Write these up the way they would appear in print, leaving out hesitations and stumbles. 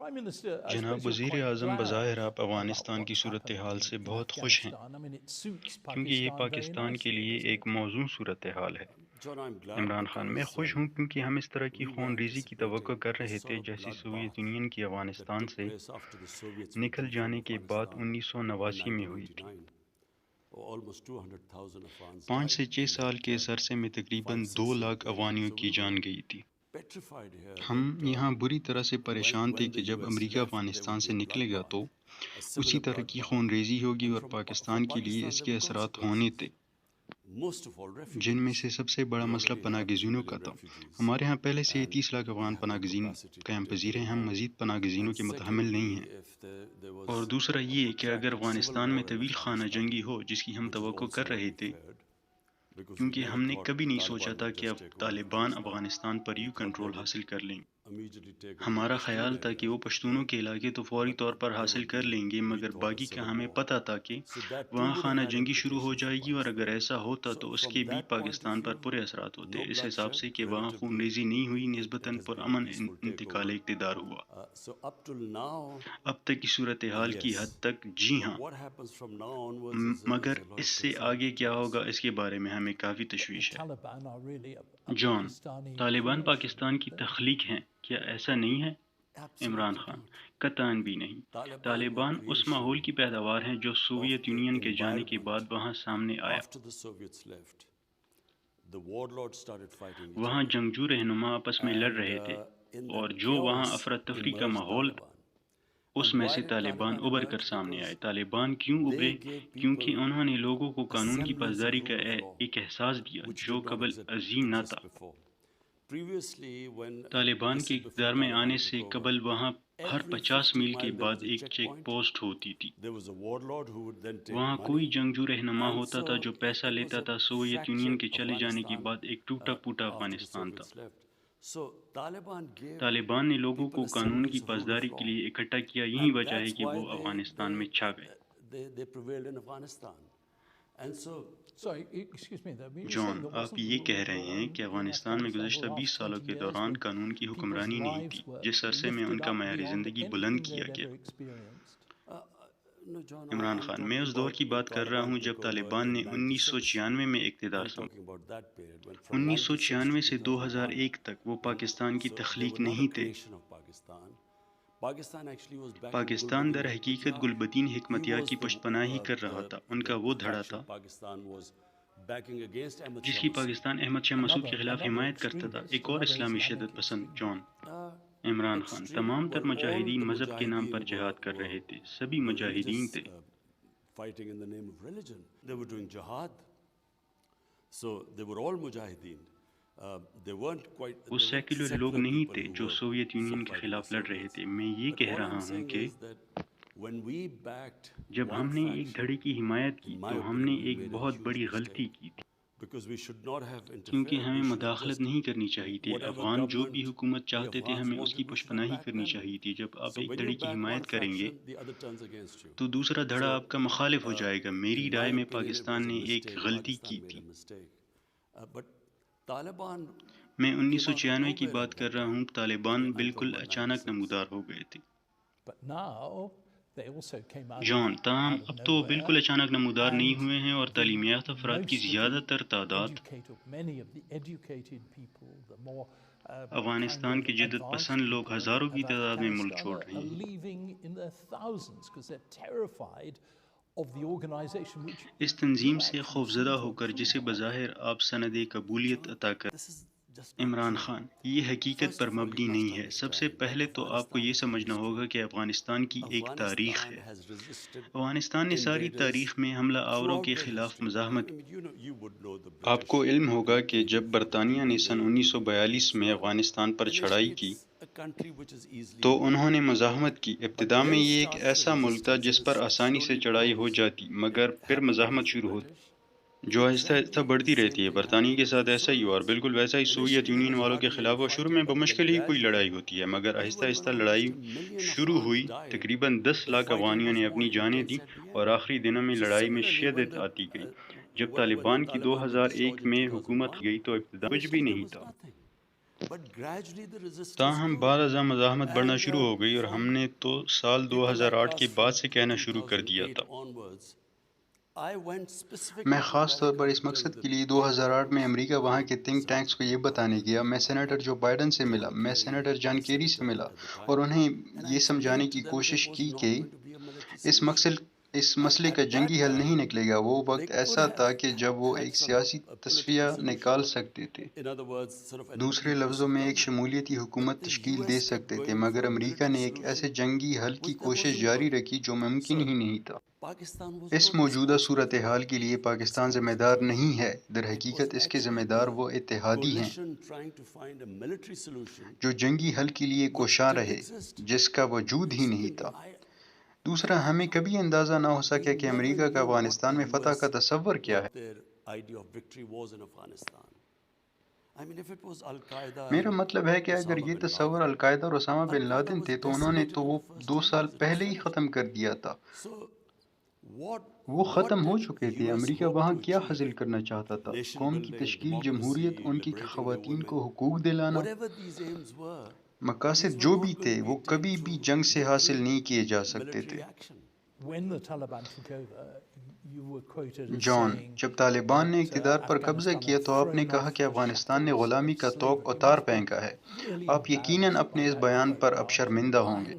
جناب وزیر اعظم، بظاہر آپ افغانستان کی صورتحال سے بہت خوش ہیں کیونکہ یہ پاکستان کے لیے ایک موزوں صورتحال ہے۔ عمران خان: میں خوش ہوں کیونکہ ہم اس طرح کی خون ریزی کی توقع کر رہے تھے جیسی سوویت یونین کی افغانستان سے نکل جانے کے بعد 1989 میں ہوئی تھی۔ 5 سے 6 سال کے اس عرصے میں تقریباً 2 لاکھ افغانیوں کی جان گئی تھی۔ ہم یہاں بری طرح سے پریشان تھے کہ جب امریکہ افغانستان سے نکلے گا تو اسی طرح کی خون ریزی ہوگی اور پاکستان کے لیے اس کے اثرات ہونے تھے، جن میں سے سب سے بڑا مسئلہ پناہ گزینوں کا تھا۔ ہمارے ہاں پہلے سے 30 لاکھ افغان پناہ گزین قیام پذیر ہیں، ہم مزید پناہ گزینوں کے متحمل نہیں ہیں۔ اور دوسرا یہ کہ اگر افغانستان میں طویل خانہ جنگی ہو، جس کی ہم توقع کر رہے تھے، کیونکہ ہم نے کبھی نہیں سوچا تھا کہ اب طالبان افغانستان پر یوں کنٹرول حاصل کر لیں گے۔ ہمارا خیال تھا کہ وہ پشتونوں کے علاقے تو فوری طور پر حاصل کر لیں گے، مگر باقی کا ہمیں پتہ تھا کہ وہاں خانہ جنگی شروع ہو جائے گی، اور اگر ایسا ہوتا تو اس کے بھی پاکستان پر برے اثرات ہوتے، اس حساب سے کہ وہاں خون ریزی نہیں ہوئی، نسبتاً پرامن انتقال اقتدار ہوا۔ اب تک کی صورتحال کی حد تک جی ہاں، مگر اس سے آگے کیا ہوگا اس کے بارے میں ہمیں کافی تشویش ہے۔ جان: طالبان پاکستان کی تخلیق ہیں، کیا ایسا نہیں ہے؟ عمران خان: قطعاً بھی نہیں۔ طالبان اس ماحول کی پیداوار ہیں جو سوویت یونین کے جانے کے بعد وہاں سامنے آیا۔ وہاں جنگجو رہنما آپس میں لڑ رہے تھے، اور جو وہاں افراتفری کا ماحول تھا، اس میں سے طالبان ابھر کر سامنے آئے۔ طالبان کیوں ابھرے؟ کیونکہ انہوں نے لوگوں کو قانون کی پاسداری کا ایک احساس دیا جو قبل ازیں نہ تھا۔ طالبان کے اقتدار میں آنے سے قبل وہاں ہر 50 میل کے بعد ایک چیک پوسٹ ہوتی تھی۔ وہاں کوئی جنگجو رہنما ہوتا تھا جو پیسہ لیتا تھا۔ سوویت یونین کے چلے جانے کے بعد ایک ٹوٹا پھوٹا افغانستان تھا۔ طالبان نے لوگوں کو قانون کی پاسداری کے لیے اکٹھا کیا، یہی وجہ ہے کہ وہ افغانستان میں چھا گئے۔ جان: آپ یہ کہہ رہے ہیں کہ افغانستان میں گزشتہ 20 سالوں کے دوران قانون کی حکمرانی نہیں تھی، جس عرصے میں ان کا معیار زندگی بلند کیا گیا۔ عمران خان: میں اس دور کی بات کر رہا ہوں جب طالبان نے 1996 میں اقتدار سنبھالا۔ 1996 سے 2001 تک وہ پاکستان کی تخلیق نہیں تھے۔ پاکستان در حقیقت گلبدین حکمتیار کی پشت پناہی کر رہا تھا۔ ان کا وہ دھڑا تھا جس کی پاکستان احمد شاہ مسعود کے خلاف حمایت کرتا تھا، ایک اور اسلامی شدت پسند۔ جان: عمران خان: تمام تر مجاہدین مذہب کے نام پر جہاد کر رہے تھے، سبھی مجاہدین تھے۔ وہ سیکولر لوگ نہیں تھے جو سوویت یونین کے خلاف لڑ رہے تھے۔ میں یہ کہہ رہا ہوں کہ جب ہم نے ایک دھڑے کی حمایت کی تو ہم نے ایک بہت بڑی غلطی کی تھی، کیونکہ ہمیں مداخلت نہیں کرنی چاہیے تھی۔ افغان جو بھی حکومت چاہتے تھے ہمیں اس کی پشت پناہی کرنی چاہیے تھی۔ جب آپ ایک دھڑے کی حمایت کریں گے تو دوسرا دھڑا آپ کا مخالف ہو جائے گا۔ میری رائے میں پاکستان نے ایک غلطی کی تھی۔ میں 1996 کی بات کر رہا ہوں۔ طالبان بالکل اچانک نمودار ہو گئے تھے۔ جان: تاہم اب تو وہ بالکل اچانک نمودار نہیں ہوئے ہیں، اور تعلیم یافتہ افراد کی زیادہ تر تعداد افغانستان کے جدت پسند لوگ ہزاروں کی تعداد میں ملک چھوڑ رہے ہیں۔ اس تنظیم سے خوفزدہ ہو کر جسے بظاہر آپ سند قبولیت عطا کر۔ عمران خان: یہ حقیقت پر مبنی نہیں ہے۔ سب سے پہلے تو آپ کو یہ سمجھنا ہوگا کہ افغانستان کی ایک تاریخ ہے۔ افغانستان نے ساری تاریخ میں حملہ آوروں کے خلاف مزاحمت کی۔ آپ کو علم ہوگا کہ جب برطانیہ نے سن 1942 میں افغانستان پر چڑھائی کی تو انہوں نے مزاحمت کی۔ ابتدا میں یہ ایک ایسا ملک تھا جس پر آسانی سے چڑھائی ہو جاتی، مگر پھر مزاحمت شروع ہوتی جو آہستہ آہستہ بڑھتی رہتی ہے۔ برطانیہ کے ساتھ ایسا ہی ہوا، اور بالکل ویسا ہی سوویت یونین والوں کے خلاف ہوا۔ شروع میں بمشکل ہی کوئی لڑائی ہوتی ہے، مگر آہستہ آہستہ لڑائی شروع ہوئی۔ تقریباً 10 لاکھ افغانیوں نے اپنی جانیں دیں، اور آخری دنوں میں لڑائی میں شدت آتی گئی۔ جب طالبان کی 2001 میں حکومت گئی تو ابتدا کچھ بھی نہیں تھا۔ تاہم بعد ازاں مزاحمت بڑھنا شروع ہو گئی اور ہم نے تو سال 2008 کے بعد سے کہنا شروع کر دیا تھا۔ میں خاص طور پر اس مقصد کے لیے 2008 میں امریکہ وہاں کے تھنک ٹینکس کو یہ بتانے گیا، میں سینیٹر جو بائیڈن سے ملا، میں سینیٹر جان کیری سے ملا اور انہیں یہ سمجھانے کی کوشش کی کہ اس مسئلے کا جنگی حل نہیں نکلے گا۔ وہ وقت ایسا تھا کہ جب وہ ایک سیاسی تصفیہ نکال سکتے تھے، دوسرے لفظوں میں ایک شمولیتی حکومت تشکیل دے سکتے تھے، مگر امریکہ نے ایک ایسے جنگی حل کی کوشش جاری رکھی جو ممکن ہی نہیں تھا۔ اس موجودہ صورتحال کے لیے پاکستان ذمہ دار نہیں ہے، در حقیقت اس کے ذمہ دار وہ اتحادی ہیں جو جنگی حل کے لیے کوشاں رہے، جس کا وجود ہی نہیں تھا۔ دوسرا، ہمیں کبھی اندازہ نہ ہو سکا کہ امریکہ کا افغانستان میں فتح کا تصور کیا ہے۔ میرا مطلب ہے کہ اگر یہ تصور القاعدہ اور اسامہ بن لادن تھے تو انہوں نے تو وہ 2 سال پہلے ہی ختم کر دیا تھا۔ وہ ختم ہو چکے تھے۔ امریکہ وہاں کیا حاصل کرنا چاہتا تھا؟ قوم کی تشکیل، جمہوریت، ان کی خواتین کو حقوق دلانا۔ مقاصد جو بھی تھے وہ کبھی بھی جنگ سے حاصل نہیں کیے جا سکتے تھے۔ جان، جب طالبان نے اقتدار پر قبضہ کیا تو آپ نے کہا کہ افغانستان نے غلامی کا طوق اتار پھینکا ہے۔ آپ یقیناً اپنے اس بیان پر اب شرمندہ ہوں گے۔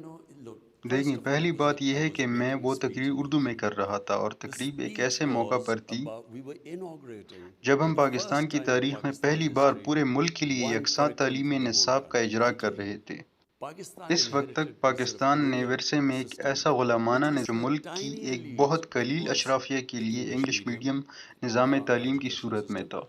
دیکھیں، پہلی بات یہ ہے کہ میں وہ تقریر اردو میں کر رہا تھا اور تقریب ایک ایسے موقع پر تھی جب ہم پاکستان کی تاریخ میں پہلی بار پورے ملک کے لیے یکساں تعلیمی نصاب کا اجرا کر رہے تھے۔ اس وقت تک پاکستان نے ورثے میں ایک ایسا غلامانہ جو ملک کی ایک بہت قلیل اشرافیہ کے لیے انگلش میڈیم نظام تعلیم کی صورت میں تھا،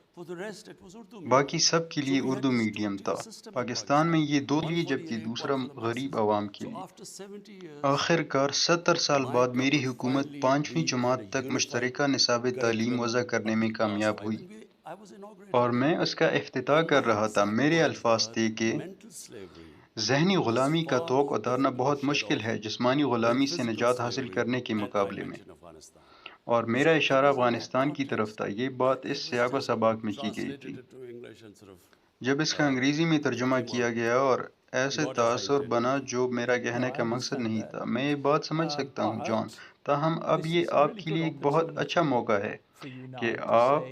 باقی سب کے لیے اردو میڈیم تھا۔ پاکستان میں یہ دو لیے جبکہ دوسرا غریب عوام کے لیے۔ آخر کار 70 سال بعد میری حکومت 5ویں جماعت تک مشترکہ نصاب تعلیم وضع کرنے میں کامیاب ہوئی اور میں اس کا افتتاح کر رہا تھا۔ میرے الفاظ تھے کہ ذہنی غلامی کا طوق اتارنا بہت مشکل ہے جسمانی غلامی سے نجات حاصل کرنے کے مقابلے میں، اور میرا اشارہ افغانستان کی طرف تھا۔ یہ بات اس سیاق و سباق میں کی گئی تھی۔ جب اس کا انگریزی میں ترجمہ کیا گیا اور ایسے تاثر بنا جو میرا کہنے کا مقصد نہیں تھا، میں یہ بات سمجھ سکتا ہوں جان، تاہم اب یہ آپ کے لیے ایک بہت اچھا موقع ہے کہ آپ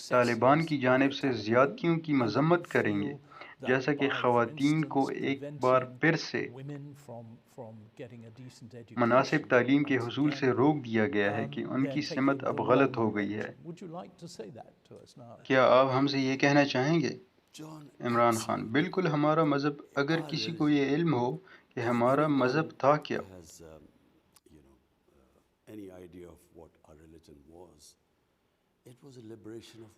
طالبان کی جانب سے زیادتیوں کی مذمت کریں گے، جیسا کہ خواتین کو ایک بار پھر سے مناسب تعلیم کے حصول سے روک دیا گیا ہے کہ ان کی سمت اب غلط ہو گئی ہے۔ کیا آپ ہم سے یہ کہنا چاہیں گے؟ عمران خان: بالکل، ہمارا مذہب، اگر کسی کو یہ علم ہو کہ ہمارا مذہب تھا کیا۔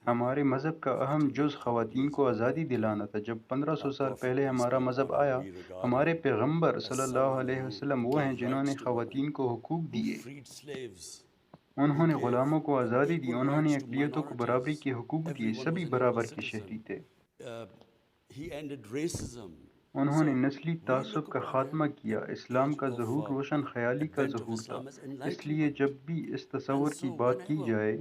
ہمارے مذہب کا اہم جز خواتین کو آزادی دلانا تھا۔ جب 1500 سال پہلے ہمارا مذہب آیا، ہمارے پیغمبر صلی اللہ علیہ وسلم وہ ہیں جنہوں نے خواتین کو حقوق دیے، انہوں نے غلاموں کو آزادی دی، انہوں نے اقلیتوں کو برابری کے حقوق دیے، سبھی برابر کے شہری تھے۔ انہوں نے نسلی تعصب کا خاتمہ کیا، اسلام کا ظہور روشن خیالی کا ظہور تھا۔ اس لیے جب بھی اس تصور کی بات کی جائے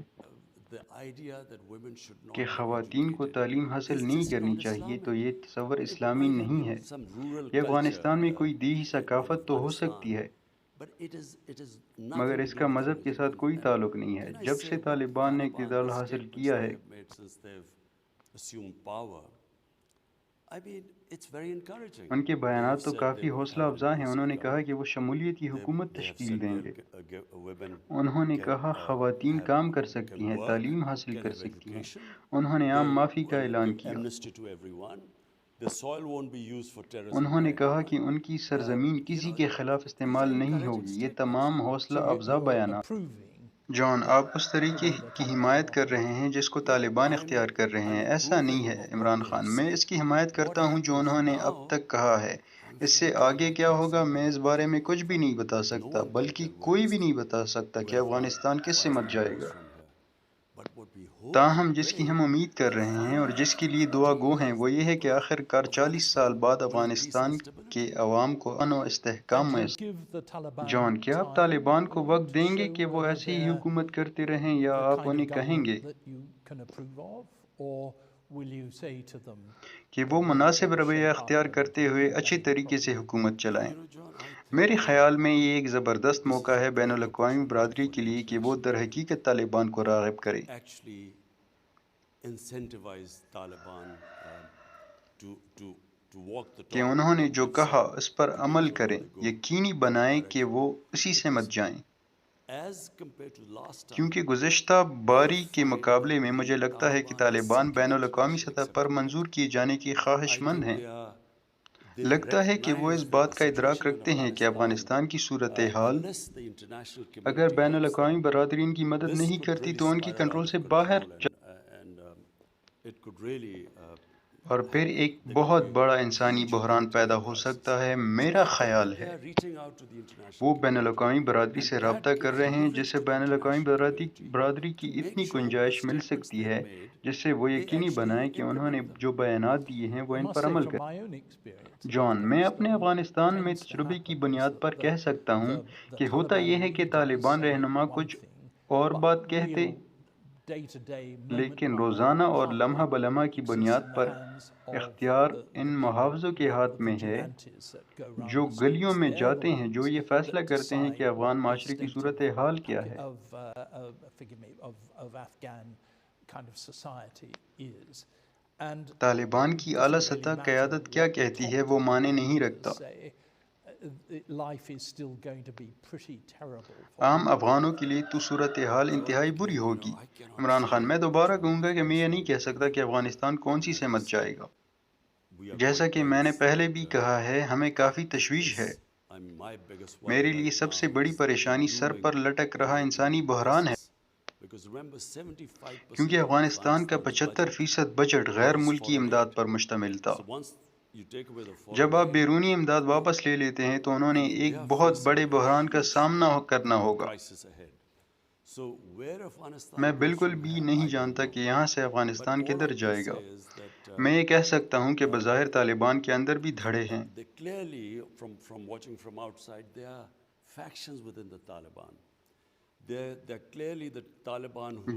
کہ خواتین کو تعلیم حاصل نہیں کرنی چاہیے تو یہ تصور اسلامی نہیں ہے۔ یہ افغانستان میں کوئی دیہی ثقافت تو ہو سکتی ہے، مگر اس کا مذہب کے ساتھ کوئی تعلق نہیں ہے۔ جب سے طالبان نے اقتدار حاصل کیا ہے، ان کے بیانات تو کافی حوصلہ افزا ہیں۔ انہوں نے کہا کہ وہ شمولیتی حکومت تشکیل دیں گے۔ انہوں نے کہا خواتین کام کر سکتی ہیں، تعلیم حاصل کر سکتی ہیں۔ انہوں نے عام معافی کا اعلان کیا۔ انہوں نے کہا کہ ان کی سرزمین کسی کے خلاف استعمال نہیں ہوگی۔ یہ تمام حوصلہ افزا بیانات۔ جان، آپ اس طریقے کی حمایت کر رہے ہیں جس کو طالبان اختیار کر رہے ہیں۔ ایسا نہیں ہے عمران خان، میں اس کی حمایت کرتا ہوں جو انہوں نے اب تک کہا ہے۔ اس سے آگے کیا ہوگا میں اس بارے میں کچھ بھی نہیں بتا سکتا، بلکہ کوئی بھی نہیں بتا سکتا کہ افغانستان کس سمت جائے گا۔ تاہم جس کی ہم امید کر رہے ہیں اور جس کے لیے دعا گو ہیں وہ یہ ہے کہ آخر کار 40 سال بعد افغانستان کے عوام کو امن و استحکام میسر۔ جان، کیا آپ طالبان کو وقت دیں گے کہ وہ ایسے ہی حکومت کرتے رہیں یا آپ انہیں کہیں گے کہ وہ مناسب رویہ اختیار کرتے ہوئے اچھے طریقے سے حکومت چلائیں؟ میرے خیال میں یہ ایک زبردست موقع ہے بین الاقوامی برادری کے لیے کہ وہ در حقیقت طالبان کو راغب کرے، کہ انہوں نے جو کہا اس پر عمل کریں، یقینی بنائیں کہ وہ اسی سے مت جائیں، کیونکہ گزشتہ باری کے مقابلے میں مجھے لگتا ہے کہ طالبان بین الاقوامی سطح پر منظور کیے جانے کے خواہش مند ہیں۔ لگتا ہے کہ وہ اس بات کا ادراک رکھتے ہیں کہ افغانستان کی صورتحال اگر بین الاقوامی برادری ان کی مدد نہیں کرتی تو ان کی کنٹرول سے باہر اور پھر ایک بہت بڑا انسانی بحران پیدا ہو سکتا ہے۔ میرا خیال ہے وہ بین الاقوامی برادری سے رابطہ کر رہے ہیں، جس سے بین الاقوامی برادری کی اتنی گنجائش مل سکتی ہے جس سے وہ یقینی بنائیں کہ انہوں نے جو بیانات دیے ہیں وہ ان پر عمل کریں۔ جان، میں اپنے افغانستان میں تجربے کی بنیاد پر کہہ سکتا ہوں کہ ہوتا یہ ہے کہ طالبان رہنما کچھ اور بات کہتے، لیکن روزانہ اور لمحہ بلمحہ کی بنیاد پر اختیار ان محافظوں کے ہاتھ میں ہے جو گلیوں میں جاتے ہیں، جو یہ فیصلہ کرتے ہیں کہ افغان معاشرے کی صورتحال کیا ہے۔ طالبان کی اعلیٰ سطح قیادت کیا کہتی ہے وہ معنی نہیں رکھتا۔ عام افغانوں کے لیے تو صورتحال انتہائی بری ہوگی۔ عمران خان: میں دوبارہ کہوں گا کہ میں یہ نہیں کہہ سکتا کہ افغانستان کون سی سمت جائے گا۔ جیسا کہ میں نے پہلے بھی کہا ہے، ہمیں کافی تشویش ہے۔ میرے لیے سب سے بڑی پریشانی سر پر لٹک رہا انسانی بحران ہے، کیونکہ افغانستان کا 75% بجٹ غیر ملکی امداد پر مشتمل تھا۔ جب آپ بیرونی امداد واپس لے لیتے ہیں تو انہوں نے ایک بہت بڑے بحران کا سامنا کرنا ہوگا۔ میں بالکل بھی نہیں جانتا کہ یہاں سے افغانستان کدھر جائے گا۔ میں یہ کہہ سکتا ہوں کہ بظاہر طالبان کے اندر بھی دھڑے ہیں۔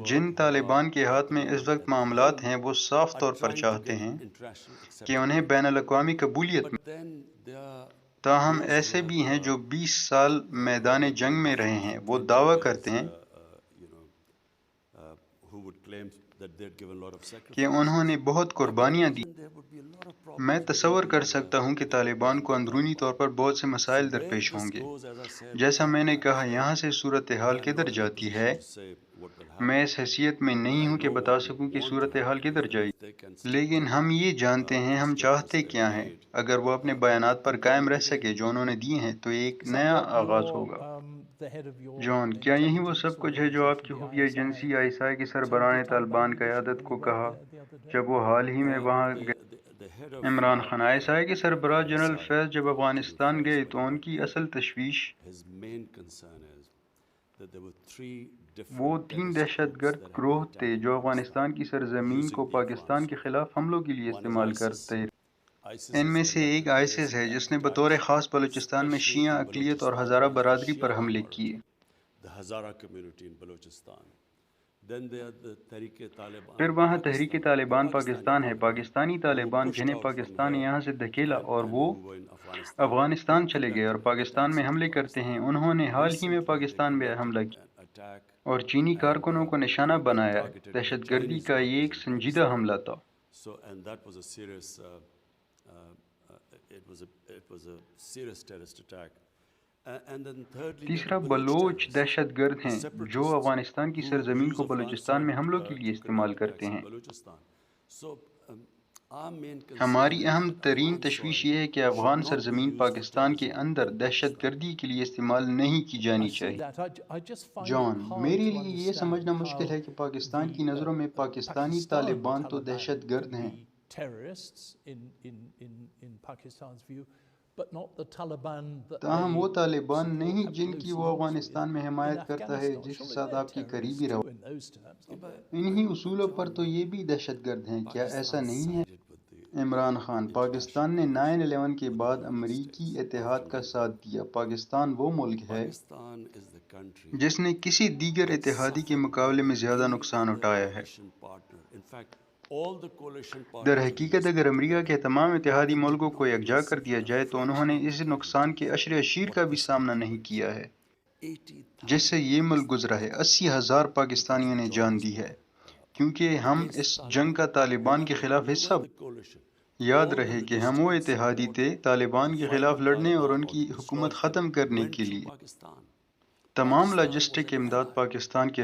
جن طالبان کے ہاتھ میں اس وقت معاملات ہیں وہ صاف طور پر چاہتے ہیں کہ انہیں بین الاقوامی قبولیت ملے۔ تاہم ایسے بھی ہیں جو 20 سال میدان جنگ میں رہے ہیں، وہ دعویٰ کرتے ہیں کہ انہوں نے بہت قربانیاں دی۔ میں تصور کر سکتا ہوں کہ طالبان کو اندرونی طور پر بہت سے مسائل درپیش ہوں گے۔ جیسا میں نے کہا، یہاں سے صورتحال کدھر جاتی ہے، میں اس حیثیت میں نہیں ہوں کہ بتا سکوں کہ صورتحال کدھر جائے گی، لیکن ہم یہ جانتے ہیں ہم چاہتے کیا ہیں۔ اگر وہ اپنے بیانات پر قائم رہ سکے جو انہوں نے دیے ہیں تو ایک نیا آغاز ہوگا۔ جان، کیا یہی وہ سب کچھ ہے جو آپ کی خفیہ ایجنسی ISI کے سربراہ نے طالبان قیادت کو کہا جب وہ حال ہی میں وہاں گئے؟ عمران خان: ISI کے سربراہ جنرل فیض جب افغانستان گئے تو ان کی اصل تشویش وہ 3 دہشت گرد گروہ تھے جو افغانستان کی سرزمین کو پاکستان کے خلاف حملوں کے لیے استعمال کرتے۔ ان میں سے ایک ISIS ہے جس نے بطور خاص بلوچستان میں شیعہ اقلیت اور ہزارہ برادری پر حملے کیے۔ پھر وہاں تحریک طالبان پاکستان ہے، پاکستانی طالبان جنہیں پاکستان نے یہاں سے دھکیلا اور وہ افغانستان چلے گئے اور پاکستان میں حملے کرتے ہیں۔ انہوں نے حال ہی میں پاکستان میں حملہ کیا اور چینی کارکنوں کو نشانہ بنایا۔ دہشت گردی کا یہ ایک سنجیدہ حملہ تھا۔ تیسرا بلوچ دہشت گرد ہیں جو افغانستان کی سرزمین کو بلوچستان میں حملوں کے لیے استعمال کرتے ہیں۔ ہماری اہم ترین تشویش یہ ہے کہ افغان سرزمین پاکستان کے اندر دہشت گردی کے لیے استعمال نہیں کی جانی چاہیے۔ جان، میرے لیے یہ سمجھنا مشکل ہے کہ پاکستان کی نظروں میں پاکستانی طالبان تو دہشت گرد ہیں، تاہم وہ طالبان نہیں جن کی وہ افغانستان میں حمایت کرتا ہے، جس کے ساتھ آپ کی قریبی روابط۔ انہی اصولوں پر تو یہ بھی دہشت گرد ہیں، کیا ایسا نہیں ہے؟ عمران خان: پاکستان نے 9/11 کے بعد امریکی اتحاد کا ساتھ دیا۔ پاکستان وہ ملک ہے جس نے کسی دیگر اتحادی کے مقابلے میں زیادہ نقصان اٹھایا ہے۔ در حقیقت اگر امریکہ کے تمام اتحادی ملکوں کو یکجا کر دیا جائے تو انہوں نے اس نقصان کے عشر اشیر کا بھی سامنا نہیں کیا ہے جس سے یہ ملک گزرا ہے۔ 80,000 پاکستانیوں نے جان دی ہے کیونکہ ہم اس جنگ کا طالبان کے خلاف حصہ یاد رہے کہ ہم وہ اتحادی تھے طالبان کے خلاف لڑنے اور ان کی حکومت ختم کرنے کے لیے۔ تمام لاجسٹک امداد پاکستان کے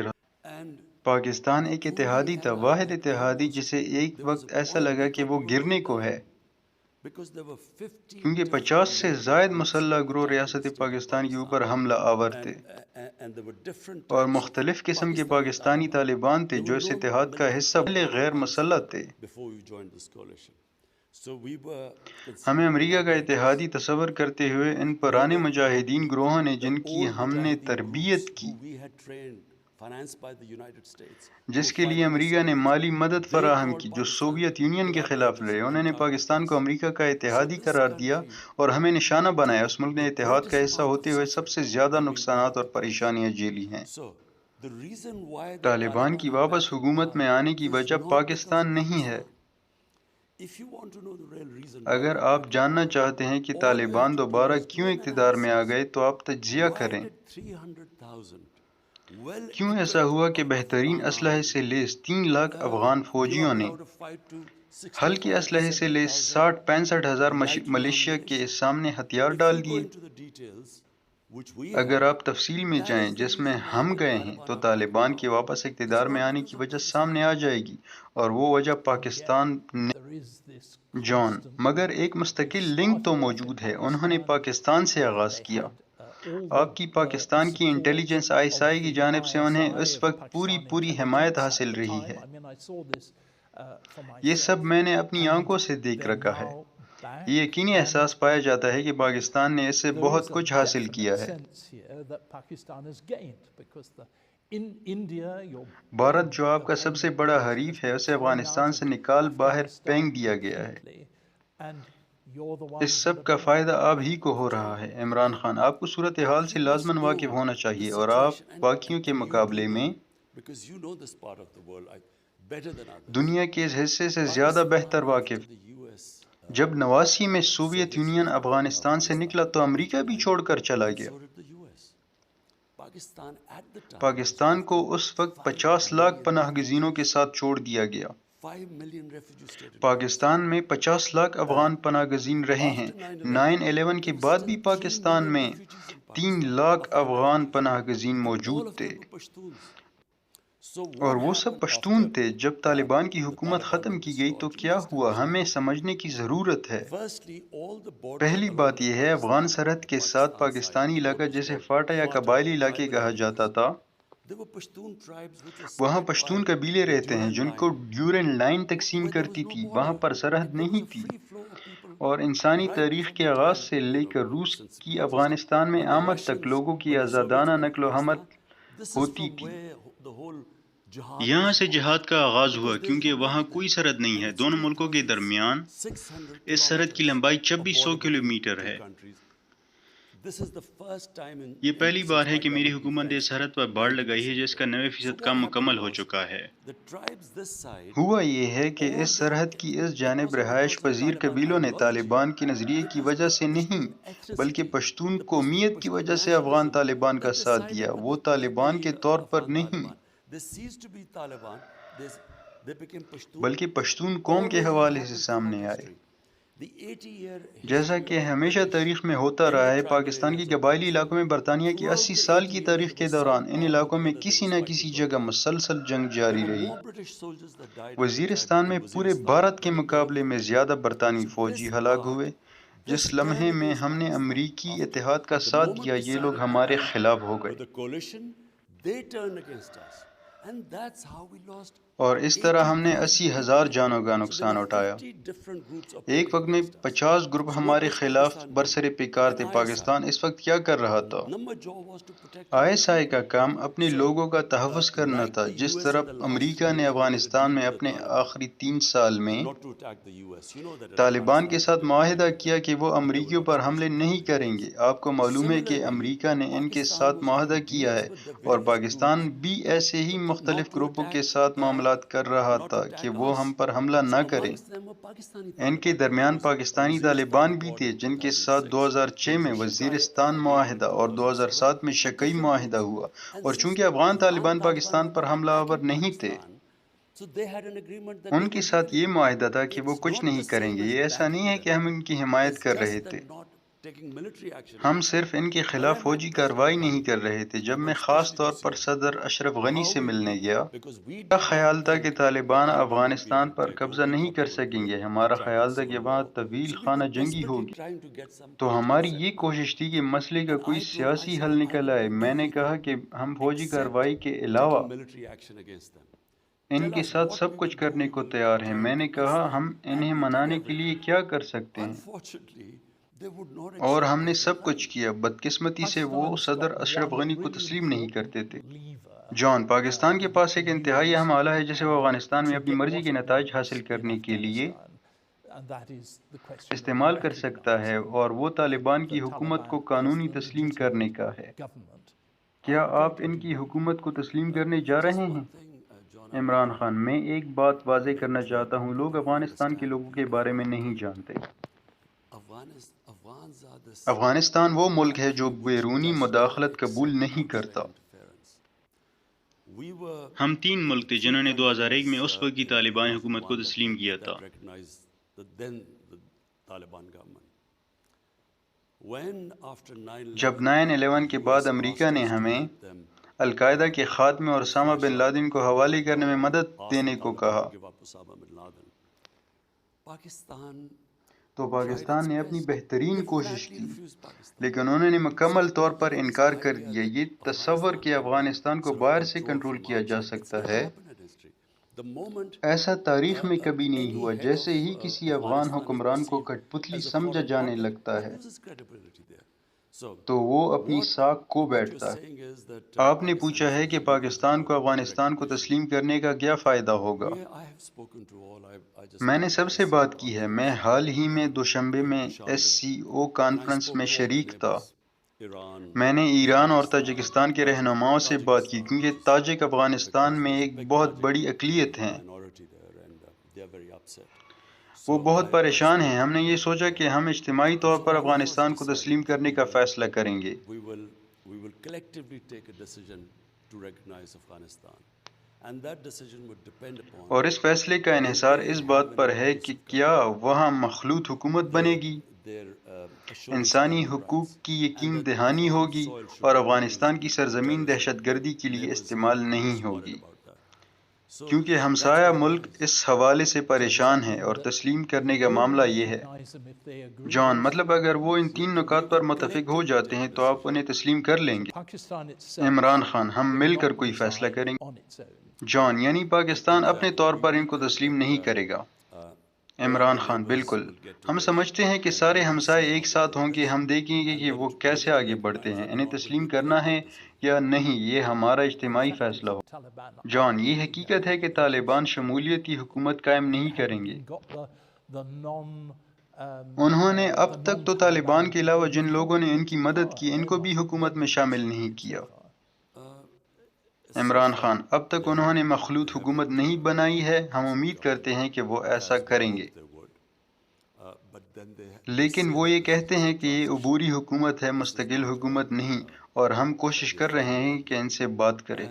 پاکستان ایک اتحادی تھا، واحد اتحادی جسے ایک وقت ایسا لگا کہ وہ گرنے کو ہے، کیونکہ 50 سے زائد مسلح گروہ ریاست پاکستان کے اوپر حملہ آور تھے اور مختلف قسم کے پاکستانی طالبان تھے جو اس اتحاد کا حصہ پہلے غیر مسلح تھے۔ ہمیں امریکہ کا اتحادی تصور کرتے ہوئے ان پرانے مجاہدین گروہوں نے جن کی ہم نے تربیت کی، جس کے لیے امریکہ نے مالی مدد فراہم کی، جو سوویت یونین کے خلاف لڑے، انہوں نے پاکستان کو امریکہ کا اتحادی قرار دیا اور ہمیں نشانہ بنایا۔ اس ملک نے اتحاد کا حصہ ہوتے ہوئے سب سے زیادہ نقصانات اور پریشانیاں جھیلی ہیں۔ طالبان کی واپس حکومت میں آنے کی وجہ پاکستان نہیں ہے۔ اگر آپ جاننا چاہتے ہیں کہ طالبان دوبارہ کیوں اقتدار میں آ گئے تو آپ تجزیہ کریں۔ کیوں ایسا ہوا کہ بہترین اسلحے سے لیس 3 لاکھ افغان فوجیوں نے ہلکے اسلحے سے لیس 60-65 ہزار ملیشیا کے سامنے ہتھیار ڈال دیے؟ اگر آپ تفصیل میں جائیں جس میں ہم گئے ہیں تو طالبان کے واپس اقتدار میں آنے کی وجہ سامنے آ جائے گی، اور وہ وجہ پاکستان نے جان، مگر ایک مستقل لنک تو موجود ہے۔ انہوں نے پاکستان سے آغاز کیا۔ آپ کی پاکستان کی انٹیلیجنس ISI کی جانب سے انہیں اس وقت پوری حمایت حاصل رہی ہے۔ یہ سب میں نے اپنی آنکھوں سے دیکھ رکھا ہے۔ یہ یقینی احساس پایا جاتا ہے کہ پاکستان نے اس سے بہت کچھ حاصل کیا ہے۔ بھارت جو آپ کا سب سے بڑا حریف ہے، اسے افغانستان سے نکال باہر پھینک دیا گیا ہے۔ اس سب کا فائدہ آپ ہی کو ہو رہا ہے۔ عمران خان، آپ کو صورتحال سے لازماً واقف ہونا چاہیے اور آپ باقیوں کے مقابلے میں دنیا کے اس حصے سے زیادہ بہتر واقف۔ جب 89 میں سوویت یونین افغانستان سے نکلا تو امریکہ بھی چھوڑ کر چلا گیا۔ پاکستان کو اس وقت 50 لاکھ پناہ گزینوں کے ساتھ چھوڑ دیا گیا۔ پاکستان میں 50 لاکھ افغان پناہ گزین رہے ہیں۔ 9/11 کے بعد بھی پاکستان میں 3 لاکھ افغان پناہ گزین موجود تھے، اور وہ سب پشتون تھے۔ جب طالبان کی حکومت ختم کی گئی تو کیا ہوا، ہمیں سمجھنے کی ضرورت ہے۔ پہلی بات یہ ہے، افغان سرحد کے ساتھ پاکستانی علاقہ جسے فاٹا یا قبائلی علاقے کہا جاتا تھا، وہاں پشتون قبیلے رہتے ہیں جن کو ڈیورنڈ لائن تقسیم کرتی تھی۔ وہاں پر سرحد نہیں تھی، اور انسانی تاریخ کے آغاز سے لے کر روس کی افغانستان میں آمد تک لوگوں کی آزادانہ نقل و حمل ہوتی تھی۔ یہاں سے جہاد کا آغاز ہوا کیونکہ وہاں کوئی سرحد نہیں ہے دونوں ملکوں کے درمیان۔ اس سرحد کی لمبائی 2600 کلومیٹر ہے۔ یہ پہلی بار ہے کہ میری حکومت نے سرحد پر باڑ لگائی ہے جس کا 90% کام مکمل ہو چکا ہے۔ ہوا یہ ہے کہ اس سرحد کی اس جانب رہائش پذیر قبیلوں نے طالبان کے نظریے کی وجہ سے نہیں بلکہ پشتون قومیت کی وجہ سے افغان طالبان کا ساتھ دیا، وہ طالبان کے طور پر نہیں بلکہ پشتون قوم کے حوالے سے سامنے آئے۔ جیسا کہ ہمیشہ تاریخ میں ہوتا رہا ہے، پاکستان کے قبائلی علاقوں میں برطانیہ کی 80 سال کی تاریخ کے دوران ان علاقوں میں کسی نہ کسی جگہ مسلسل جنگ جاری رہی۔ وزیرستان میں پورے بھارت کے مقابلے میں زیادہ برطانوی فوجی ہلاک ہوئے۔ جس لمحے میں ہم نے امریکی اتحاد کا ساتھ دیا، یہ لوگ ہمارے خلاف ہو گئے، اور اس طرح ہم نے 80,000 جانوں کا نقصان اٹھایا۔ ایک وقت میں 50 گروپ ہمارے خلاف برسر پیکار تھے۔ پاکستان اس وقت کیا کر رہا تھا؟ ISI کا کام اپنے لوگوں کا تحفظ کرنا تھا، جس طرح امریکہ نے افغانستان میں اپنے آخری 3 سال میں طالبان کے ساتھ معاہدہ کیا کہ وہ امریکیوں پر حملے نہیں کریں گے۔ آپ کو معلوم ہے کہ امریکہ نے ان کے ساتھ معاہدہ کیا ہے، اور پاکستان بھی ایسے ہی مختلف گروپوں کے ساتھ معاملات ساتھ کر رہا تھا کہ وہ ہم پر حملہ نہ کریں۔ ان کے درمیان پاکستانی طالبان بھی تھے جن کے ساتھ 2006 میں وزیرستان معاہدہ اور 2007 میں شقیق معاہدہ ہوا، اور چونکہ افغان طالبان پاکستان پر حملہ آور نہیں تھے، ان کے ساتھ یہ معاہدہ تھا کہ وہ کچھ نہیں کریں گے۔ یہ ایسا نہیں ہے کہ ہم ان کی حمایت کر رہے تھے، ہم صرف ان کے خلاف فوجی کارروائی نہیں کر رہے تھے۔ جب میں خاص طور پر صدر اشرف غنی سے ملنے گیا، میرا خیال تھا کہ طالبان افغانستان پر قبضہ نہیں کر سکیں گے۔ ہمارا خیال تھا کہ وہاں طویل خانہ جنگی ہوگی، تو ہماری یہ کوشش تھی کہ مسئلے کا کوئی سیاسی حل نکل آئے۔ میں نے کہا کہ ہم فوجی کارروائی کے علاوہ ان کے ساتھ سب کچھ کرنے کو تیار ہیں۔ میں نے کہا ہم انہیں منانے کے لیے کیا کر سکتے ہیں، اور ہم نے سب کچھ کیا۔ بدقسمتی سے وہ صدر اشرف غنی کو تسلیم نہیں کرتے تھے۔ جان، پاکستان کے پاس ایک انتہائی اہم آلہ ہے جسے وہ افغانستان میں اپنی مرضی کے نتائج حاصل کرنے کے لیے استعمال کر سکتا ہے، اور وہ طالبان کی حکومت کو قانونی تسلیم کرنے کا ہے۔ کیا آپ ان کی حکومت کو تسلیم کرنے جا رہے ہیں؟ عمران خان: میں ایک بات واضح کرنا چاہتا ہوں، لوگ افغانستان کے لوگوں کے بارے میں نہیں جانتے۔ افغانستان وہ ملک ہے جو بیرونی مداخلت قبول نہیں کرتا۔ ہم 3 ملک تھے جنہوں نے 2001 میں اس وقت کی طالبان حکومت کو تسلیم کیا تھا۔ جب 9/11 کے بعد امریکہ نے ہمیں القاعدہ کے خاتمے اور اسامہ بن لادن کو حوالے کرنے میں مدد دینے کو کہا، تو پاکستان نے اپنی بہترین کوشش کی، لیکن انہوں نے مکمل طور پر انکار کر دیا۔ یہ تصور کہ افغانستان کو باہر سے کنٹرول کیا جا سکتا ہے، ایسا تاریخ میں کبھی نہیں ہوا۔ جیسے ہی کسی افغان حکمران کو کٹھ پتلی سمجھا جانے لگتا ہے، تو وہ اپنی ساکھ کھو بیٹھتا ہے۔ آپ نے پوچھا ہے کہ پاکستان کو افغانستان کو تسلیم کرنے کا کیا فائدہ ہوگا۔ میں نے سب سے بات کی ہے۔ میں حال ہی میں دوشنبے میں SCO کانفرنس میں شریک تھا۔ میں نے ایران اور تاجکستان کے رہنماؤں سے بات کی، کیونکہ تاجک افغانستان میں ایک بہت بڑی اقلیت ہیں۔ وہ بہت پریشان ہیں۔ ہم نے یہ سوچا کہ ہم اجتماعی طور پر افغانستان کو تسلیم کرنے کا فیصلہ کریں گے۔ اور اس فیصلے کا انحصار اس بات پر ہے کہ کیا وہاں مخلوط حکومت بنے گی، انسانی حقوق کی یقین دہانی ہوگی، اور افغانستان کی سرزمین دہشت گردی کے لیے استعمال نہیں ہوگی، کیونکہ ہمسایہ ملک اس حوالے سے پریشان ہے، اور تسلیم کرنے کا معاملہ یہ ہے۔ جان: مطلب اگر وہ ان 3 نکات پر متفق ہو جاتے ہیں تو آپ انہیں تسلیم کر لیں گے؟ عمران خان: ہم مل کر کوئی فیصلہ کریں گے۔ جان: یعنی پاکستان اپنے طور پر ان کو تسلیم نہیں کرے گا؟ عمران خان: بالکل، ہم سمجھتے ہیں کہ سارے ہمسائے ایک ساتھ ہوں گے۔ ہم دیکھیں گے کہ وہ کیسے آگے بڑھتے ہیں، انہیں تسلیم کرنا ہے یا نہیں، یہ ہمارا اجتماعی فیصلہ ہوگا۔ جان: یہ حقیقت ہے کہ طالبان شمولیتی حکومت قائم نہیں کریں گے۔ انہوں نے اب تک تو طالبان کے علاوہ جن لوگوں نے ان کی مدد کی، ان کو بھی حکومت میں شامل نہیں کیا۔ عمران خان: اب تک انہوں نے مخلوط حکومت نہیں بنائی ہے۔ ہم امید کرتے ہیں کہ وہ ایسا کریں گے، لیکن وہ یہ کہتے ہیں کہ یہ عبوری حکومت ہے، مستقل حکومت نہیں، اور ہم کوشش کر رہے ہیں کہ ان سے بات کریں۔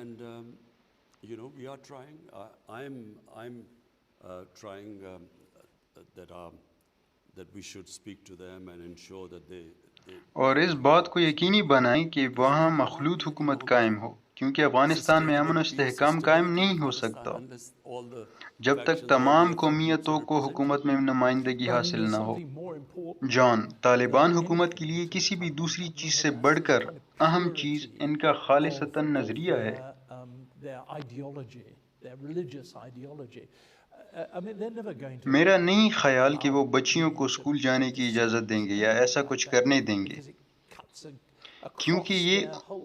اور اس بات کو یقینی بنائیں کہ وہاں مخلوط حکومت قائم ہو، کیونکہ افغانستان میں امن و استحکام قائم نہیں ہو سکتا جب تک تمام قومیتوں کو حکومت میں نمائندگی حاصل نہ ہو۔ جان: طالبان حکومت کے لیے کسی بھی دوسری چیز سے بڑھ کر اہم چیز ان کا خالصتاً نظریہ ہے۔ میرا نہیں خیال کہ وہ بچیوں کو اسکول جانے کی اجازت دیں گے یا ایسا کچھ کرنے دیں گے، کیونکہ یہ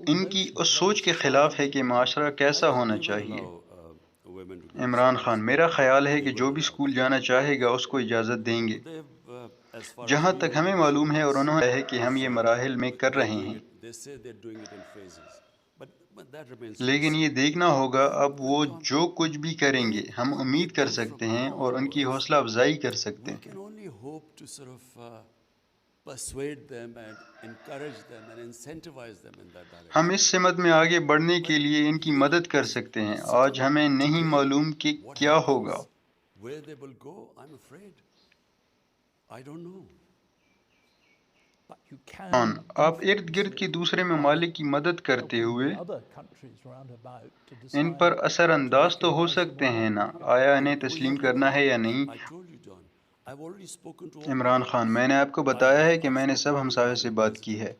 ان کی اس سوچ کے خلاف ہے کہ معاشرہ کیسا ہونا چاہیے۔ عمران خان: میرا خیال ہے کہ جو بھی اسکول جانا چاہے گا اس کو اجازت دیں گے۔ جہاں تک ہمیں معلوم ہے، اور انہوں نے کہا ہے کہ ہم یہ مراحل میں کر رہے ہیں۔ لیکن یہ دیکھنا ہوگا اب وہ جو کچھ بھی کریں گے ہم امید کر سکتے ہیں اور ان کی حوصلہ افزائی کر سکتے ہیں۔ ہم اس سمت میں آگے بڑھنے کے لیے ان کی مدد کر سکتے ہیں۔ آج ہمیں نہیں معلوم کہ کیا ہوگا۔ آپ ارد گرد کے دوسرے ممالک کی مدد کرتے ہوئے ان پر اثر انداز تو ہو سکتے ہیں نا؟ آیا انہیں تسلیم کرنا ہے یا نہیں؟ عمران خان: میں نے آپ کو بتایا ہے کہ میں نے سب ہمسایوں سے بات کی ہے۔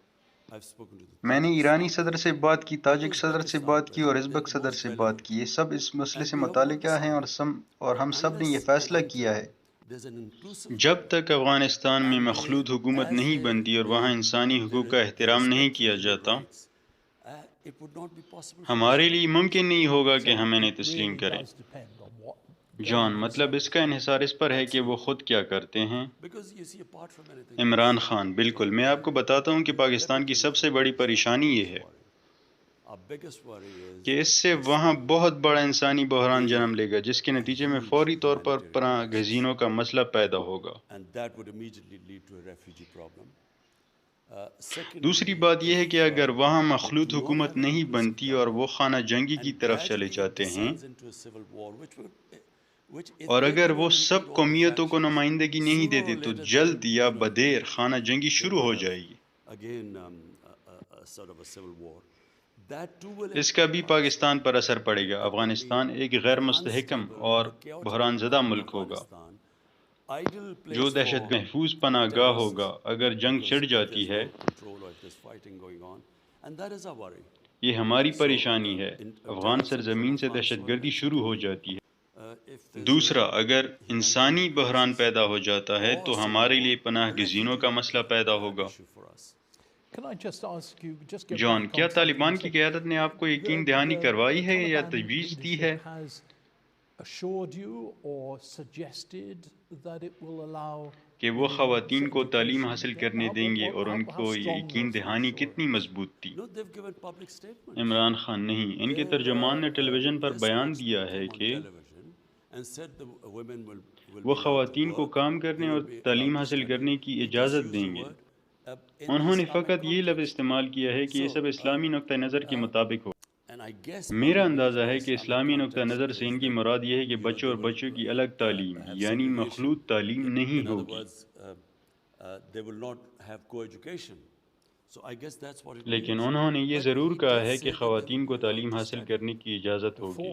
میں نے ایرانی صدر سے بات کی، تاجک صدر سے بات کی اور ازبک صدر سے بات کی۔ یہ سب اس مسئلے سے متعلقہ ہیں اور ہم سب نے یہ فیصلہ کیا ہے۔ جب تک افغانستان میں مخلوط حکومت نہیں بنتی اور وہاں انسانی حقوق کا احترام نہیں کیا جاتا، ہمارے لیے ممکن نہیں ہوگا کہ ہم انہیں تسلیم کریں۔ جان: مطلب اس کا انحصار اس پر ہے کہ وہ خود کیا کرتے ہیں۔ عمران خان: بالکل، میں آپ کو بتاتا ہوں کہ پاکستان کی سب سے بڑی پریشانی یہ ہے کہ اس سے وہاں بہت بڑا انسانی بحران جنم لے گا، جس کے نتیجے میں فوری طور پر پناہ گزینوں کا مسئلہ پیدا ہوگا۔ دوسری بات یہ ہے کہ اگر وہاں مخلوط حکومت نہیں بنتی اور وہ خانہ جنگی کی طرف چلے جاتے ہیں، اور اگر وہ سب قومیتوں کو نمائندگی نہیں دیتے، تو جلد یا بدیر خانہ جنگی شروع ہو جائے گی۔ اس کا بھی پاکستان پر اثر پڑے گا۔ افغانستان ایک غیر مستحکم اور بحران زدہ ملک ہوگا جو دہشت محفوظ پناہ گاہ ہوگا اگر جنگ چھڑ جاتی ہے۔ یہ ہماری پریشانی ہے۔ افغان سرزمین سے دہشت گردی شروع ہو جاتی ہے۔ دوسرا، اگر انسانی بحران پیدا ہو جاتا ہے تو ہمارے لیے پناہ گزینوں کا مسئلہ پیدا ہوگا۔ جان: کیا طالبان کی قیادت نے آپ کو یقین دہانی کروائی ہے یا تجویز دی ہے کہ وہ خواتین کو تعلیم حاصل کرنے دیں گے، اور ان کو یہ یقین دہانی کتنی مضبوط تھی؟ عمران خان: نہیں، ان کے ترجمان نے ٹیلی ویژن پر بیان دیا ہے کہ وہ خواتین کو کام کرنے اور تعلیم حاصل کرنے کی اجازت دیں گے۔ انہوں نے فقط یہ لفظ استعمال کیا ہے کہ یہ سب اسلامی نقطہ نظر کے مطابق ہو۔ میرا اندازہ ہے کہ اسلامی نقطہ نظر سے ان کی مراد یہ ہے کہ بچوں اور بچوں کی الگ تعلیم، یعنی مخلوط تعلیم نہیں ہوگی۔ لیکن انہوں نے یہ ضرور کہا ہے کہ خواتین کو تعلیم حاصل کرنے کی اجازت ہوگی۔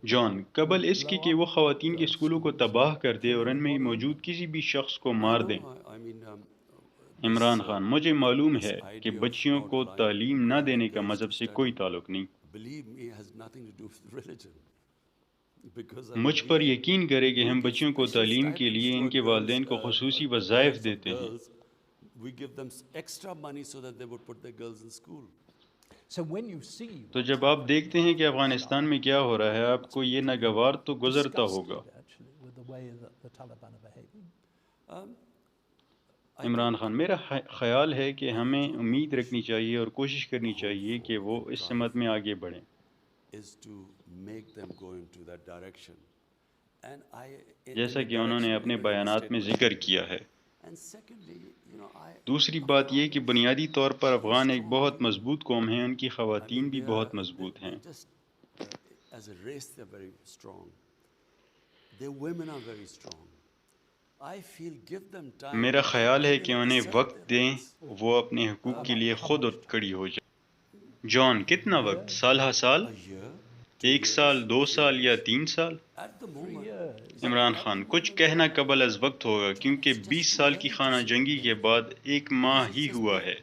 جان: قبل اس کے کہ وہ خواتین کے اسکولوں کو تباہ کر دیں اور ان میں موجود کسی بھی شخص کو مار دیں۔ عمران خان: مجھے معلوم ہے کہ بچیوں کو تعلیم نہ دینے کا مذہب سے کوئی تعلق نہیں۔ مجھ پر یقین کرے کہ ہم بچیوں کو تعلیم کے لیے ان کے والدین کو خصوصی وظائف دیتے ہیں۔ تو جب آپ دیکھتے ہیں کہ افغانستان میں کیا ہو رہا ہے، آپ کو یہ ناگوار تو گزرتا ہوگا۔ عمران خان: میرا خیال ہے کہ ہمیں امید رکھنی چاہیے اور کوشش کرنی چاہیے کہ وہ اس سمت میں آگے بڑھیں۔ جیسا کہ انہوں نے اپنے بیانات میں ذکر کیا ہے۔ دوسری بات یہ کہ بنیادی طور پر افغان ایک بہت مضبوط قوم ہے، ان کی خواتین بھی بہت مضبوط ہیں۔ میرا خیال ہے کہ انہیں وقت دیں، وہ اپنے حقوق کے لیے خود کھڑی ہو جائیں۔ جان: کتنا وقت؟ سال ہا سال؟ 1 سال، 2 سال یا 3 سال؟ عمران خان: کچھ کہنا قبل از وقت ہوگا، کیونکہ 20 سال کی خانہ جنگی کے بعد 1 ماہ ہی ہوا ہے۔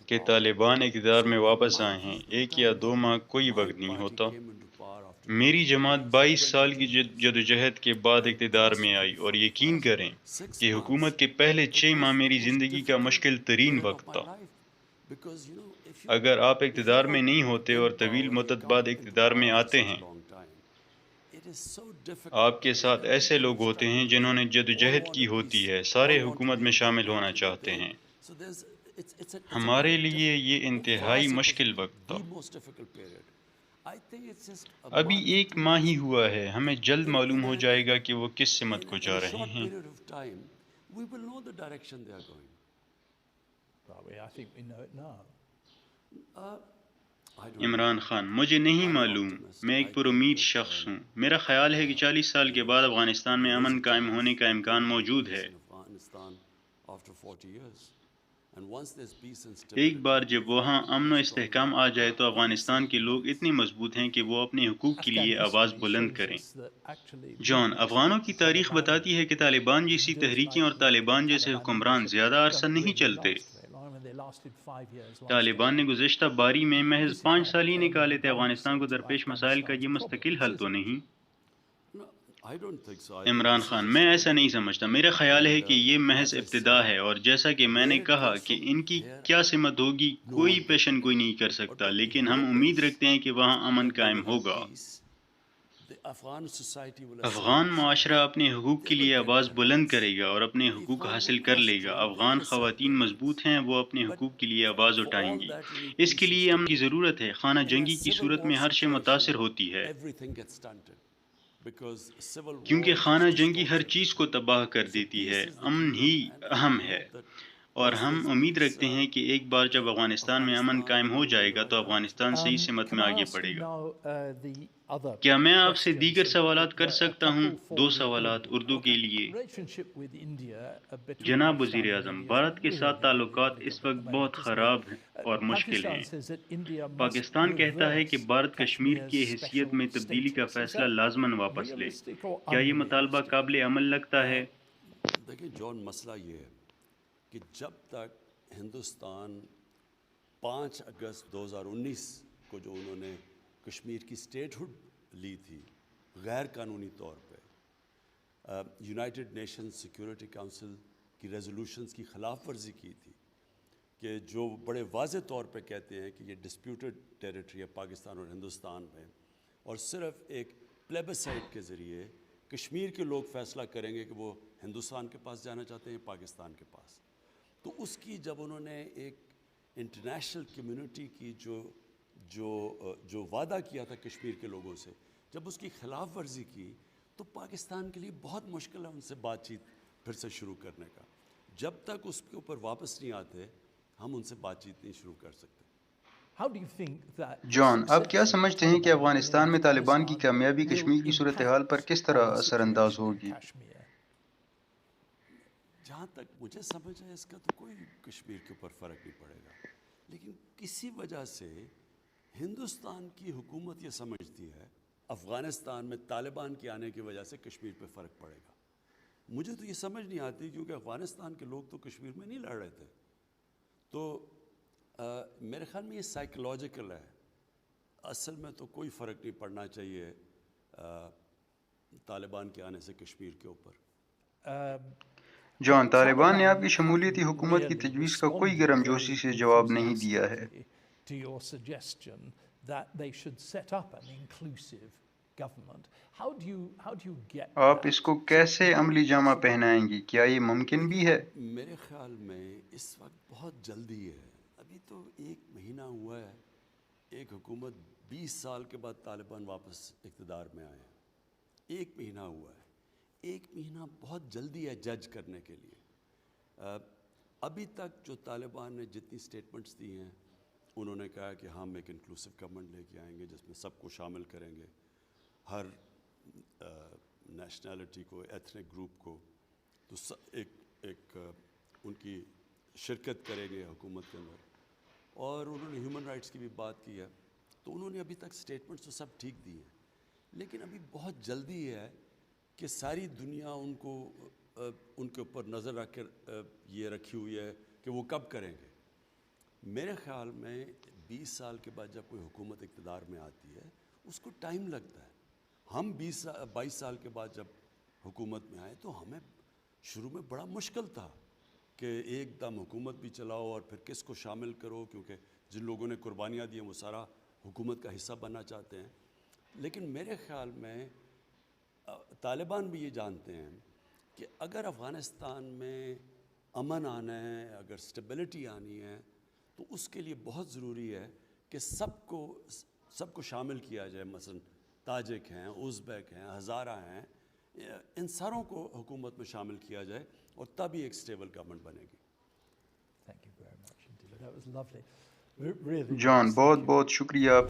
کہ طالبان اقتدار میں واپس آئے ہیں۔ 1 یا 2 ماہ کوئی وقت نہیں ہوتا۔ میری جماعت 22 سال کی جدوجہد کے بعد اقتدار میں آئی، اور یقین کریں کہ حکومت کے پہلے 6 ماہ میری زندگی کا مشکل ترین وقت تھا۔ اگر آپ اقتدار میں نہیں ہوتے اور طویل مدت بعد اقتدار میں آتے ہیں آپ کے ساتھ ایسے لوگ ہوتے ہیں جنہوں نے جدوجہد کی ہوتی ہے، سارے حکومت میں شامل ہونا چاہتے ہیں۔ ہمارے لیے یہ انتہائی مشکل وقت تھا۔ ابھی ایک ماہ ہی ہوا ہے، ہمیں جلد معلوم ہو جائے گا کہ وہ کس سمت کو جا رہے ہیں۔ عمران خان: مجھے نہیں معلوم، میں ایک پر امید شخص ہوں۔ میرا خیال ہے کہ 40 سال کے بعد افغانستان میں امن قائم ہونے کا امکان موجود ہے۔ ایک بار جب وہاں امن و استحکام آ جائے تو افغانستان کے لوگ اتنے مضبوط ہیں کہ وہ اپنے حقوق کے لیے آواز بلند کریں۔ جان: افغانوں کی تاریخ بتاتی ہے کہ طالبان جیسی تحریکیں اور طالبان جیسے حکمران زیادہ عرصہ نہیں چلتے۔ طالبان نے گزشتہ باری میں محض 5 سال ہی نکالے تھے، افغانستان کو درپیش مسائل کا یہ مستقل حل تو نہیں۔ عمران خان: میں ایسا نہیں سمجھتا، میرا خیال ہے کہ یہ محض ابتدا ہے، اور جیسا کہ میں نے کہا کہ ان کی کیا سمت ہوگی کوئی پیشن گوئی نہیں کر سکتا، لیکن ہم امید رکھتے ہیں کہ وہاں امن قائم ہوگا۔ افغان معاشرہ اپنے حقوق کے لیے آواز بلند کرے گا اور اپنے حقوق حاصل کر لے گا۔ افغان خواتین مضبوط ہیں، وہ اپنے حقوق کے لیے آواز اٹھائیں گی۔ اس کے لیے امن کی ضرورت ہے۔ خانہ جنگی کی صورت میں ہر شے متاثر ہوتی ہے، کیونکہ خانہ جنگی ہر چیز کو تباہ کر دیتی ہے۔ امن ہی اہم ہے، اور ہم امید رکھتے ہیں کہ ایک بار جب افغانستان میں امن قائم ہو جائے گا تو افغانستان صحیح سمت میں آگے بڑھے گا۔ کیا میں آپ سے دیگر سوالات کر سکتا ہوں؟ 2 سوالات اردو کے لیے۔ جناب وزیر اعظم، بھارت کے ساتھ تعلقات اس وقت بہت خراب اور مشکل ہیں۔ پاکستان کہتا ہے کہ بھارت کشمیر کی حیثیت میں تبدیلی کا فیصلہ لازماً واپس لے۔ کیا یہ مطالبہ قابل عمل لگتا ہے؟ دیکھیں جون، مسئلہ یہ ہے کہ جب تک ہندوستان 5 اگست 2019 کو جو انہوں نے کشمیر کی سٹیٹ ہوڈ لی تھی غیر قانونی طور پہ، یونائٹڈ نیشن سیکیورٹی کونسل کی ریزولوشنز کی خلاف ورزی کی تھی، کہ جو بڑے واضح طور پہ کہتے ہیں کہ یہ ڈسپیوٹڈ ٹیریٹری ہے پاکستان اور ہندوستان میں، اور صرف ایک پلیبسائٹ کے ذریعے کشمیر کے لوگ فیصلہ کریں گے کہ وہ ہندوستان کے پاس جانا چاہتے ہیں پاکستان کے پاس۔ تو اس کی جب انہوں نے ایک انٹرنیشنل کمیونٹی کی جو وعدہ کیا تھا کشمیر کے لوگوں سے، جب اس کی خلاف ورزی کی تو پاکستان کے لیے بہت مشکل ہے ان سے بات چیت پھر سے شروع کرنے کا۔ جب تک اس کے اوپر واپس نہیں آتے ہم ان سے بات چیت نہیں شروع کر سکتے۔ جان، آپ کیا سمجھتے ہیں کہ افغانستان میں طالبان کی کامیابی کشمیر کی صورتحال پر کس طرح اثر انداز ہوگی؟ جہاں تک مجھے سمجھ ہے اس کا تو کوئی کشمیر کے اوپر فرق نہیں پڑے گا، لیکن کسی وجہ سے ہندوستان کی حکومت یہ سمجھتی ہے افغانستان میں طالبان کے آنے کی وجہ سے کشمیر پہ فرق پڑے گا۔ مجھے تو یہ سمجھ نہیں آتی، کیونکہ افغانستان کے لوگ تو کشمیر میں نہیں لڑ رہے تھے۔ تو میرے خیال میں یہ سائیکولوجیکل ہے، اصل میں تو کوئی فرق نہیں پڑنا چاہیے طالبان کے آنے سے کشمیر کے اوپر۔ جان، طالبان نے آپ کی شمولیتی حکومت کی تجویز کا کوئی گرم جوشی سے جواب نہیں دیا ہے۔ آپ اس کو کیسے عملی جامہ پہنائیں گی؟ کیا یہ ممکن بھی ہے؟ میرے خیال میں اس وقت بہت جلدی ہے، ابھی تو 1 مہینہ ہوا ہے، ایک حکومت 20 سال کے بعد طالبان واپس اقتدار میں آئے ہیں، 1 مہینہ ہوا ہے۔ 1 مہینہ بہت جلدی ہے جج کرنے کے لیے۔ ابھی تک جو طالبان نے جتنی سٹیٹمنٹس دی ہیں، انہوں نے کہا کہ ہم ایک انکلوسیو گورنمنٹ لے کے آئیں گے جس میں سب کو شامل کریں گے، ہر نیشنلٹی کو، ایتھنک گروپ کو، تو ایک ان کی شرکت کریں گے حکومت کے اندر، اور انہوں نے ہیومن رائٹس کی بھی بات کی ہے۔ تو انہوں نے ابھی تک سٹیٹمنٹس تو سب ٹھیک دی ہیں، لیکن ابھی بہت جلدی ہے کہ ساری دنیا ان کے اوپر نظر رکھ کر یہ رکھی ہوئی ہے کہ وہ کب کریں گے۔ میرے خیال میں 20 سال کے بعد جب کوئی حکومت اقتدار میں آتی ہے اس کو ٹائم لگتا ہے۔ ہم 22 سال کے بعد جب حکومت میں آئے تو ہمیں شروع میں بڑا مشکل تھا کہ ایک دم حکومت بھی چلاؤ اور پھر کس کو شامل کرو، کیونکہ جن لوگوں نے قربانیاں دی ہیں وہ سارا حکومت کا حصہ بننا چاہتے ہیں۔ لیکن میرے خیال میں طالبان بھی یہ جانتے ہیں کہ اگر افغانستان میں امن آنا ہے، اگر اسٹیبلٹی آنی ہے، تو اس کے لیے بہت ضروری ہے کہ سب کو شامل کیا جائے. مثلا تاجک ہیں، ازبیک ہیں، ہزارہ ہیں، ان ساروں کو حکومت میں شامل کیا جائے اور تب ہی ایک اسٹیبل گورنمنٹ بنے گی. Thank you very much indeed. That was lovely. Really, John thank بہت you. بہت شکریہ.